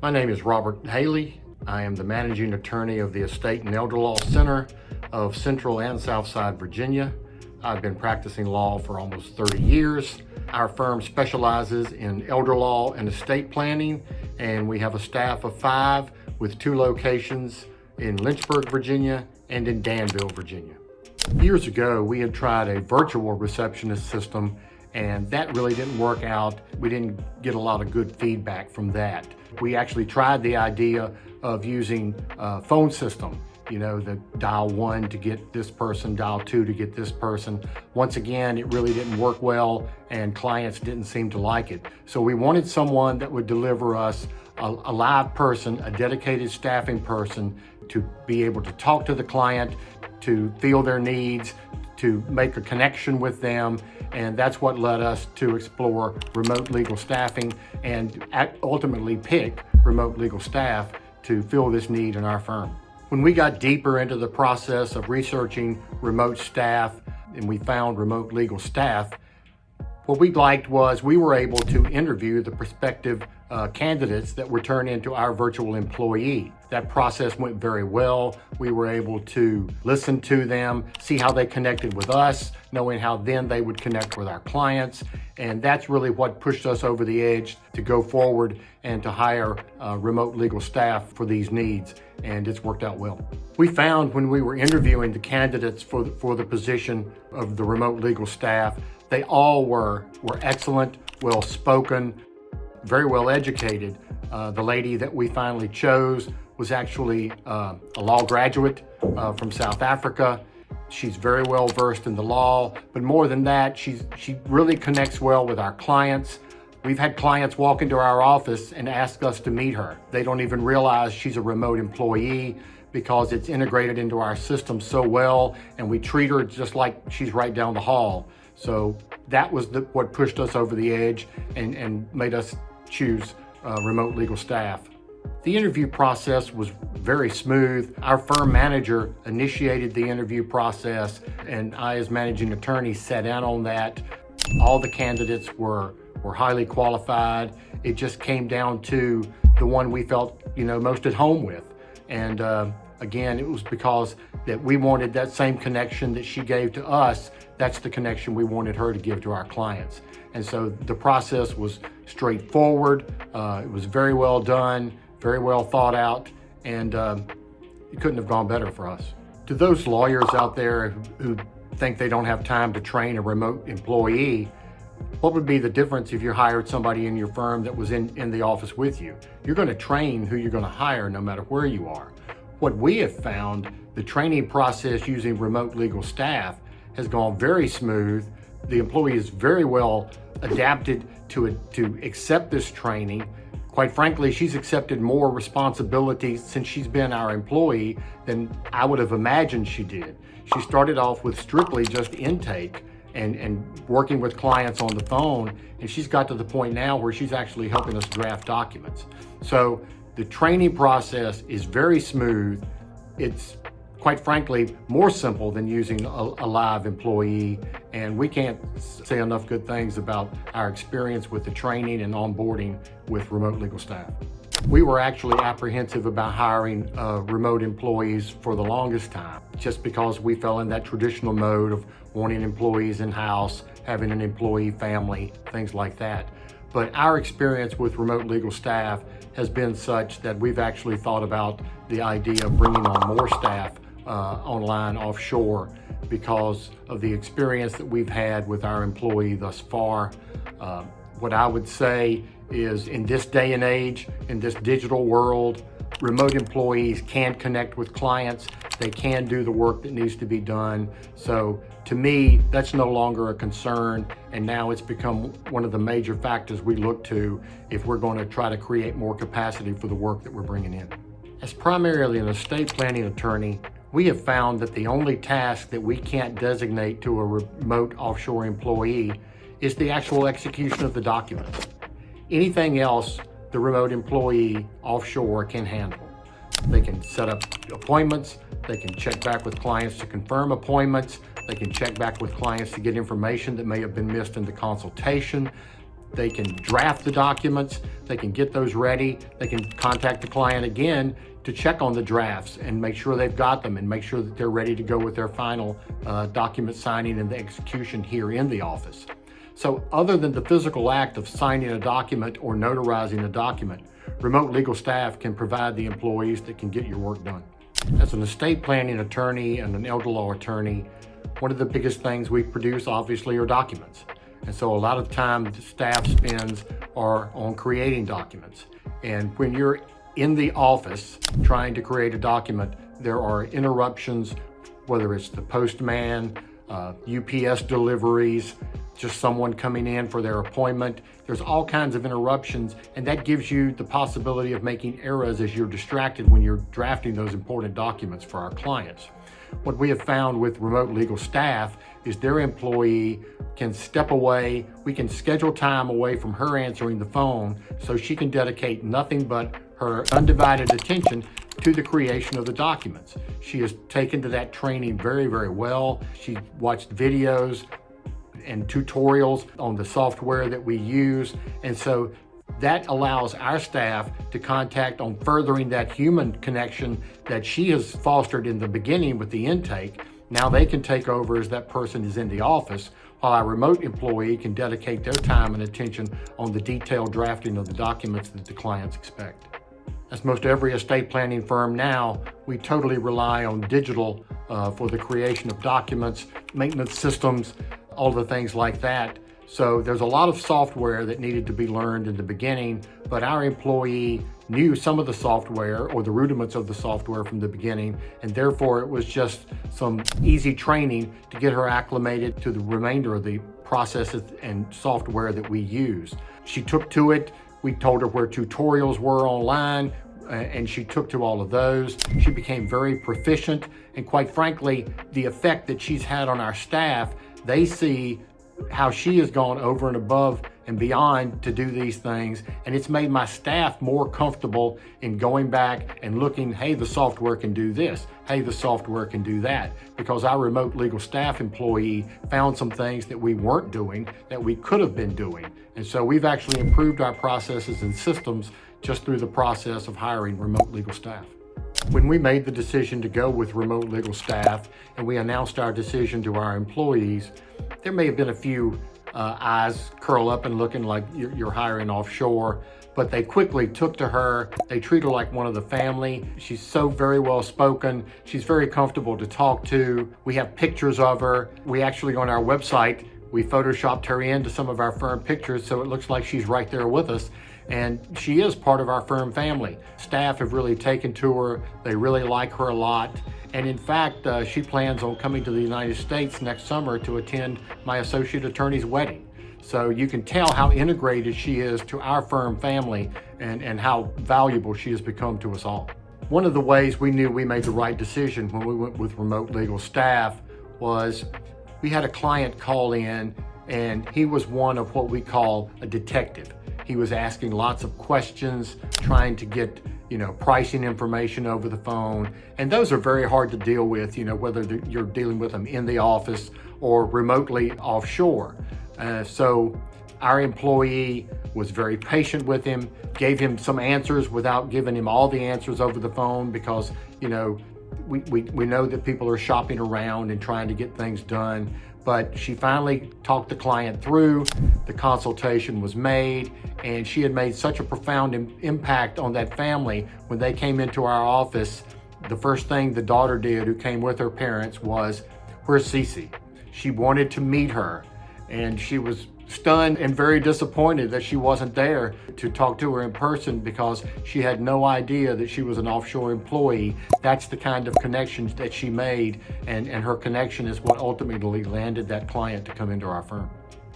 My name is Robert Haley. I am the managing attorney of the Estate and Elder Law Center of Central and Southside Virginia. I've been practicing law for almost 30 years. Our firm specializes in elder law and estate planning, and we have a staff of 5 with 2 locations in Lynchburg, Virginia, and in Danville, Virginia. Years ago, we had tried a virtual receptionist system, and that really didn't work out. We didn't get a lot of good feedback from that. We actually tried the idea of using a phone system, the dial 1 to get this person, dial 2 to get this person. Once again, it really didn't work well, and clients didn't seem to like it. So we wanted someone that would deliver us a live person, a dedicated staffing person, to be able to talk to the client, to feel their needs, to make a connection with them. And that's what led us to explore remote legal staffing and ultimately pick Remote Legal Staff to fill this need in our firm. When we got deeper into the process of researching remote staff and we found Remote Legal Staff, what we liked was we were able to interview the prospective candidates that were turned into our virtual employee. That process went very well. We were able to listen to them, see how they connected with us, knowing how then they would connect with our clients. And that's really what pushed us over the edge to go forward and to hire Remote Legal Staff for these needs. And it's worked out well. We found when we were interviewing the candidates for the position of the Remote Legal Staff, they all were excellent, well-spoken, very well educated. The lady that we finally chose was actually a law graduate from South Africa. She's very well versed in the law, but more than that, she really connects well with our clients. We've had clients walk into our office and ask us to meet her. They don't even realize she's a remote employee because it's integrated into our system so well, and we treat her just like she's right down the hall. So that was what pushed us over the edge and made us choose Remote Legal Staff. The interview process was very smooth. Our firm manager initiated the interview process, and I, as managing attorney, sat down on that. All the candidates were highly qualified. It just came down to the one we felt most at home with. And again, it was because that we wanted that same connection that she gave to us. That's the connection we wanted her to give to our clients. And so the process was straightforward. It was very well done, very well thought out, and it couldn't have gone better for us. To those lawyers out there who think they don't have time to train a remote employee, what would be the difference if you hired somebody in your firm that was in the office with you? You're going to train who you're going to hire no matter where you are. What we have found, the training process using Remote Legal Staff has gone very smooth. The employee is very well adapted to accept this training. Quite frankly, she's accepted more responsibility since she's been our employee than I would have imagined she did. She started off with strictly just intake and working with clients on the phone, and she's got to the point now where she's actually helping us draft documents. So the training process is very smooth. It's quite frankly more simple than using a live employee, and we can't say enough good things about our experience with the training and onboarding with Remote Legal Staff. We were actually apprehensive about hiring remote employees for the longest time, just because we fell in that traditional mode of wanting employees in-house, having an employee family, things like that. But our experience with Remote Legal Staff has been such that we've actually thought about the idea of bringing on more staff online offshore because of the experience that we've had with our employee thus far. What I would say is, in this day and age, in this digital world, remote employees can connect with clients. They can do the work that needs to be done. So to me, that's no longer a concern, and now it's become one of the major factors we look to if we're going to try to create more capacity for the work that we're bringing in. As primarily an estate planning attorney, we have found that the only task that we can't designate to a remote offshore employee is the actual execution of the documents. Anything else, the remote employee offshore can handle. They can set up appointments, they can check back with clients to confirm appointments, they can check back with clients to get information that may have been missed in the consultation. They can draft the documents, they can get those ready, they can contact the client again to check on the drafts and make sure they've got them and make sure that they're ready to go with their final document signing and the execution here in the office. So other than the physical act of signing a document or notarizing a document, remote legal staff can provide the employees that can get your work done. As an estate planning attorney and an elder law attorney, one of the biggest things we produce obviously are documents. And so a lot of time the staff spends are on creating documents. And when you're in the office trying to create a document, there are interruptions, whether it's the postman, UPS deliveries, just someone coming in for their appointment. There's all kinds of interruptions, and that gives you the possibility of making errors as you're distracted when you're drafting those important documents for our clients. What we have found with remote legal staff is their employee can step away. We can schedule time away from her answering the phone so she can dedicate nothing but her undivided attention to the creation of the documents. She has taken to that training very, very well. She watched videos and tutorials on the software that we use. And so that allows our staff to contact on furthering that human connection that she has fostered in the beginning with the intake. Now they can take over as that person is in the office, while our remote employee can dedicate their time and attention on the detailed drafting of the documents that the clients expect. As most every estate planning firm now, we totally rely on digital for the creation of documents, maintenance systems, all the things like that. So there's a lot of software that needed to be learned in the beginning, but our employee knew some of the software or the rudiments of the software from the beginning, and therefore it was just some easy training to get her acclimated to the remainder of the processes and software that we use. She took to it. We told her where tutorials were online, and she took to all of those. She became very proficient, and quite frankly, the effect that she's had on our staff, they see how she has gone over and above and beyond to do these things, and it's made my staff more comfortable in going back and looking, hey, the software can do this, hey, the software can do that, because our remote legal staff employee found some things that we weren't doing that we could have been doing. And so we've actually improved our processes and systems just through the process of hiring remote legal staff. When we made the decision to go with remote legal staff and we announced our decision to our employees, there may have been a few eyes curl up and looking like you're hiring offshore, but they quickly took to her. They treat her like one of the family. She's so very well spoken. She's very comfortable to talk to. We have pictures of her. We actually, on our website, we photoshopped her into some of our firm pictures so it looks like she's right there with us. And she is part of our firm family. Staff have really taken to her. They really like her a lot. And in fact, she plans on coming to the United States next summer to attend my associate attorney's wedding. So you can tell how integrated she is to our firm family and how valuable she has become to us all. One of the ways we knew we made the right decision when we went with remote legal staff was we had a client call in, and he was one of what we call a detective. He was asking lots of questions, trying to get, pricing information over the phone. And those are very hard to deal with, whether you're dealing with them in the office or remotely offshore. So our employee was very patient with him, gave him some answers without giving him all the answers over the phone because, we know that people are shopping around and trying to get things done. But she finally talked the client through, the consultation was made, and she had made such a profound impact on that family. When they came into our office, the first thing the daughter did, who came with her parents, was, "Where's Cece?" She wanted to meet her, and she was stunned and very disappointed that she wasn't there to talk to her in person because she had no idea that she was an offshore employee. That's the kind of connections that she made, and her connection is what ultimately landed that client to come into our firm.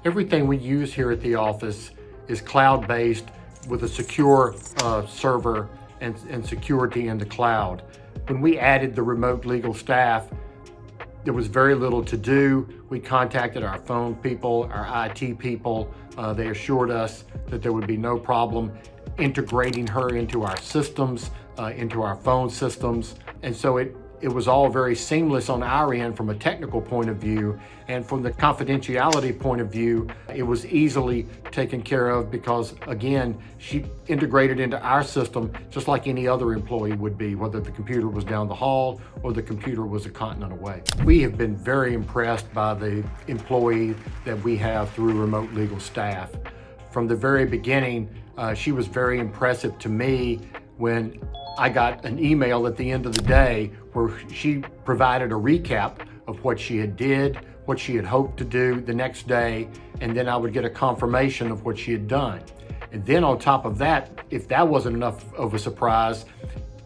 Everything we use here at the office is cloud-based with a secure server and security in the cloud. When we added the remote legal staff, there was very little to do. We contacted our phone people, our IT people. They assured us that there would be no problem integrating her into our systems, into our phone systems. And so it it was all very seamless on our end from a technical point of view, and from the confidentiality point of view, it was easily taken care of because, again, she integrated into our system just like any other employee would be, whether the computer was down the hall or the computer was a continent away. We have been very impressed by the employee that we have through RemoteLegalStaff. From the very beginning, she was very impressive to me when I got an email at the end of the day where she provided a recap of what she did, what she had hoped to do the next day, and then I would get a confirmation of what she had done. And then on top of that, if that wasn't enough of a surprise,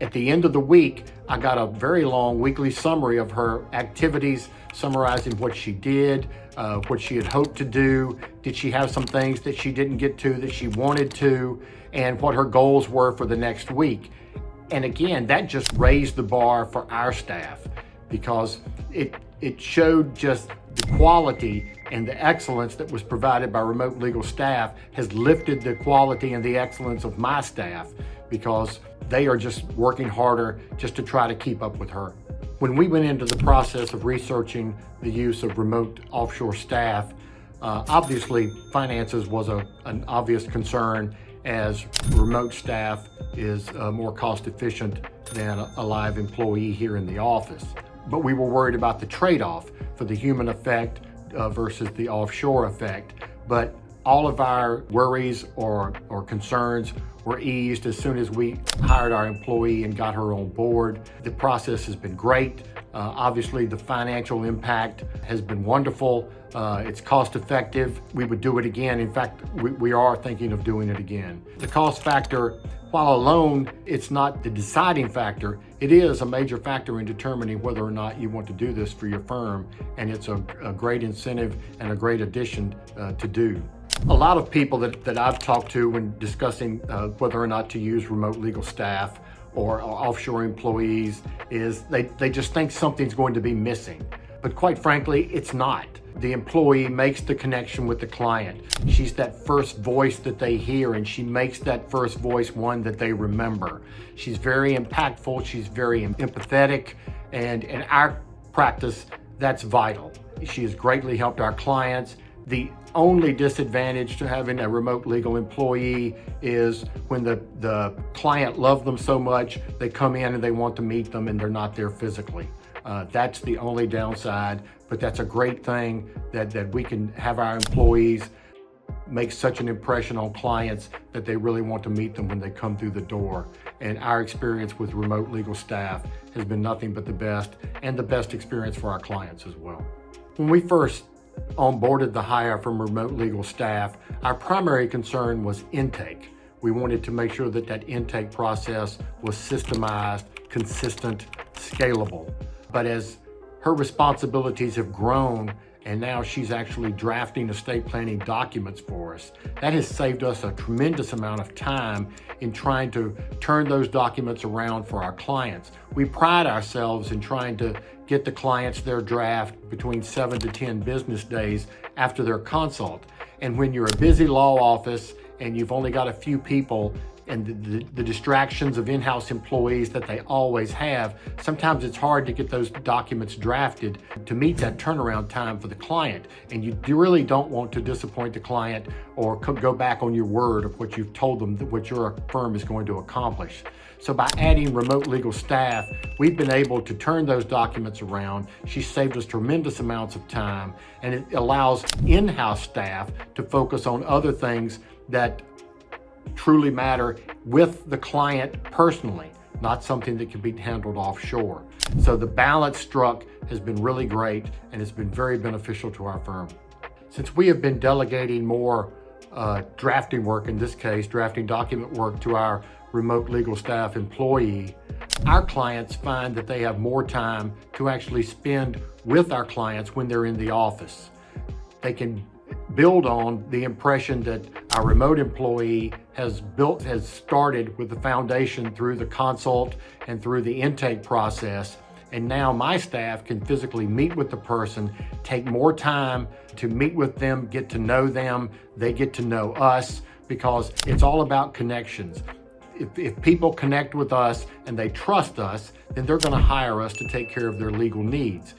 at the end of the week, I got a very long weekly summary of her activities, summarizing what she did, what she had hoped to do, did she have some things that she didn't get to that she wanted to, and what her goals were for the next week. And again, that just raised the bar for our staff because it showed just the quality and the excellence that was provided by RemoteLegalStaff has lifted the quality and the excellence of my staff because they are just working harder just to try to keep up with her. When we went into the process of researching the use of remote offshore staff, obviously finances was an obvious concern, as remote staff is more cost efficient than a live employee here in the office. But we were worried about the trade-off for the human effect versus the offshore effect. But all of our worries or concerns were eased as soon as we hired our employee and got her on board. The process has been great. Obviously, the financial impact has been wonderful. It's cost effective. We would do it again. In fact, we are thinking of doing it again. The cost factor, while alone, it's not the deciding factor. It is a major factor in determining whether or not you want to do this for your firm, and it's a great incentive and a great addition to do. A lot of people that I've talked to when discussing whether or not to use RemoteLegalStaff or offshore employees is they just think something's going to be missing. But quite frankly, it's not. The employee makes the connection with the client. She's that first voice that they hear, and she makes that first voice one that they remember. She's very impactful, she's very empathetic, and in our practice, that's vital. She has greatly helped our clients. The only disadvantage to having a remote legal employee is when the client loves them so much, they come in and they want to meet them and they're not there physically. That's the only downside, but that's a great thing that we can have our employees make such an impression on clients that they really want to meet them when they come through the door. And our experience with RemoteLegalStaff has been nothing but the best, and the best experience for our clients as well. When we first onboarded the hire from RemoteLegalStaff, our primary concern was intake. We wanted to make sure that that intake process was systemized, consistent, scalable. But as her responsibilities have grown, and now she's actually drafting estate planning documents for us, that has saved us a tremendous amount of time in trying to turn those documents around for our clients. We pride ourselves in trying to get the clients their draft between 7 to 10 business days after their consult. And when you're a busy law office and you've only got a few people, and the distractions of in-house employees that they always have, sometimes it's hard to get those documents drafted to meet that turnaround time for the client. And you really don't want to disappoint the client or go back on your word of what you've told them that what your firm is going to accomplish. So by adding RemoteLegalStaff, we've been able to turn those documents around. She's saved us tremendous amounts of time, and it allows in-house staff to focus on other things that truly matter with the client personally, not something that can be handled offshore. So the balance struck has been really great, and it's been very beneficial to our firm. Since we have been delegating more drafting work, in this case, drafting document work to our RemoteLegalStaff employee, our clients find that they have more time to actually spend with our clients when they're in the office. They can build on the impression that our remote employee has started with the foundation through the consult and through the intake process. And now my staff can physically meet with the person, take more time to meet with them, get to know them, they get to know us, because it's all about connections. if people connect with us and they trust us, then they're going to hire us to take care of their legal needs.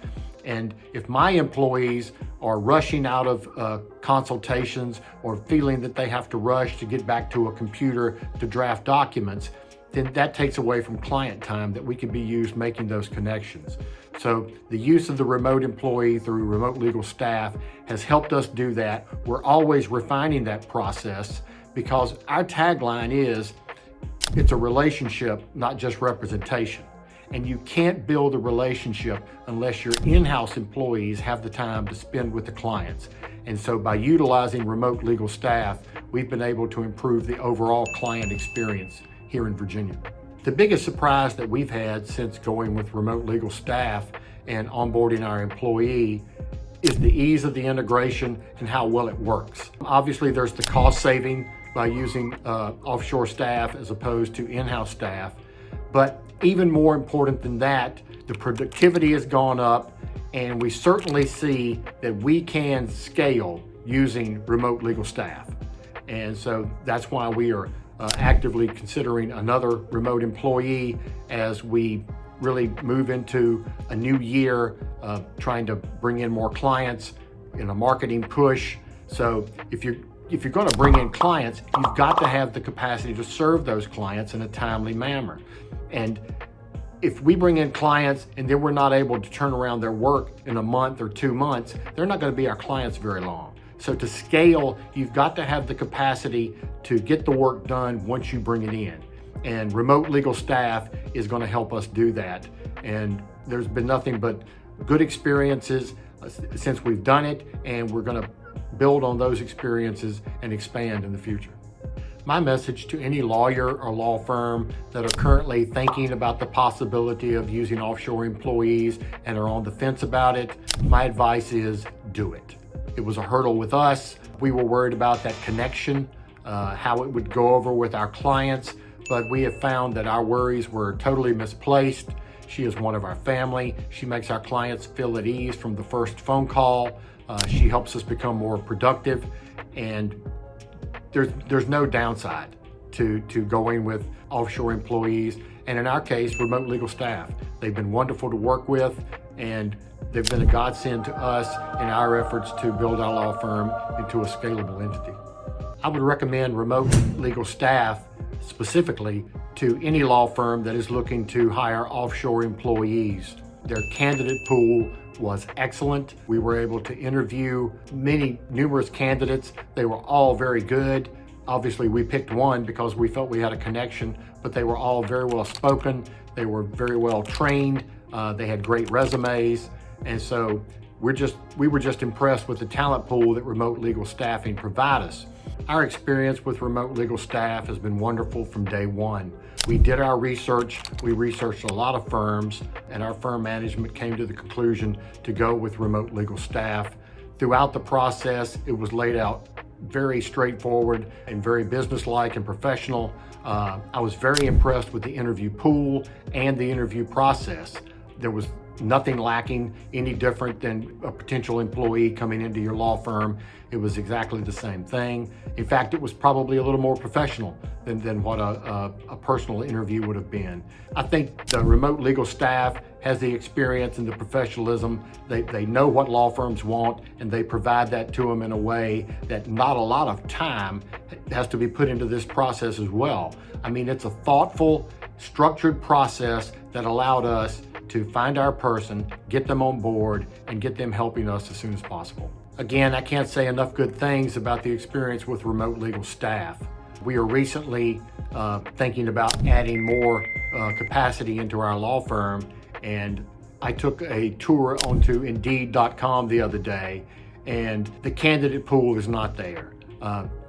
And if my employees are rushing out of consultations or feeling that they have to rush to get back to a computer to draft documents, then that takes away from client time that we can be used making those connections. So the use of the remote employee through RemoteLegalStaff has helped us do that. We're always refining that process because our tagline is, it's a relationship, not just representation. And you can't build a relationship unless your in-house employees have the time to spend with the clients. And so by utilizing RemoteLegalStaff, we've been able to improve the overall client experience here in Virginia. The biggest surprise that we've had since going with RemoteLegalStaff and onboarding our employee is the ease of the integration and how well it works. Obviously, there's the cost saving by using offshore staff as opposed to in-house staff. But even more important than that, the productivity has gone up, and we certainly see that we can scale using RemoteLegalStaff. And so that's why we are actively considering another remote employee as we really move into a new year, trying to bring in more clients in a marketing push. So if you're going to bring in clients, you've got to have the capacity to serve those clients in a timely manner. And if we bring in clients and then we're not able to turn around their work in a month or 2 months, they're not going to be our clients very long. So to scale, you've got to have the capacity to get the work done once you bring it in. And RemoteLegalStaff is going to help us do that. And there's been nothing but good experiences since we've done it, and we're going to build on those experiences and expand in the future. My message to any lawyer or law firm that are currently thinking about the possibility of using offshore employees and are on the fence about it, my advice is do it. It was a hurdle with us. We were worried about that connection, how it would go over with our clients, but we have found that our worries were totally misplaced. She is one of our family. She makes our clients feel at ease from the first phone call. She helps us become more productive, and there's no downside to going with offshore employees. And in our case, RemoteLegalStaff. They've been wonderful to work with, and they've been a godsend to us in our efforts to build our law firm into a scalable entity. I would recommend RemoteLegalStaff specifically to any law firm that is looking to hire offshore employees. Their candidate pool was excellent. We were able to interview numerous candidates. They were all very good. Obviously, we picked one because we felt we had a connection, but they were all very well spoken. They were very well trained. They had great resumes. And so we were just impressed with the talent pool that RemoteLegalStaffing provide us. Our experience with RemoteLegalStaff has been wonderful from day one. We did our research. We researched a lot of firms, and our firm management came to the conclusion to go with RemoteLegalStaff. Throughout the process, it was laid out very straightforward and very businesslike and professional. I was very impressed with the interview pool and the interview process. There was nothing lacking, any different than a potential employee coming into your law firm. It was exactly the same thing. In fact, it was probably a little more professional than what a personal interview would have been. I think the RemoteLegalStaff has the experience and the professionalism. They know what law firms want, and they provide that to them in a way that not a lot of time has to be put into this process as well. I mean, it's a thoughtful, structured process that allowed us to find our person, get them on board, and get them helping us as soon as possible. Again, I can't say enough good things about the experience with RemoteLegalStaff. We are recently thinking about adding more capacity into our law firm, and I took a tour onto Indeed.com the other day, and the candidate pool is not there.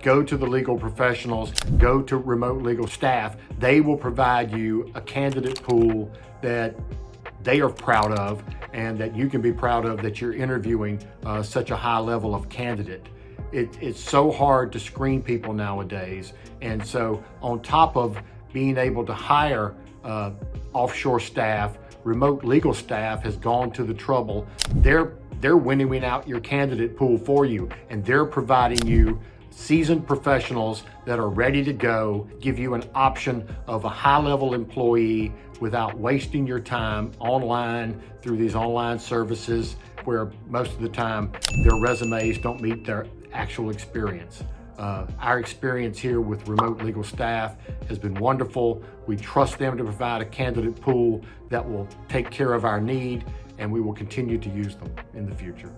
Go to the legal professionals, go to RemoteLegalStaff. They will provide you a candidate pool that they are proud of and that you can be proud of, that you're interviewing such a high level of candidate. It's so hard to screen people nowadays. And so on top of being able to hire offshore staff, RemoteLegalStaff has gone to the trouble. They're winnowing out your candidate pool for you, and they're providing you seasoned professionals that are ready to go, give you an option of a high-level employee without wasting your time online through these online services where most of the time their resumes don't meet their actual experience. Our experience here with Remote Legal Staff has been wonderful. We trust them to provide a candidate pool that will take care of our need, and we will continue to use them in the future.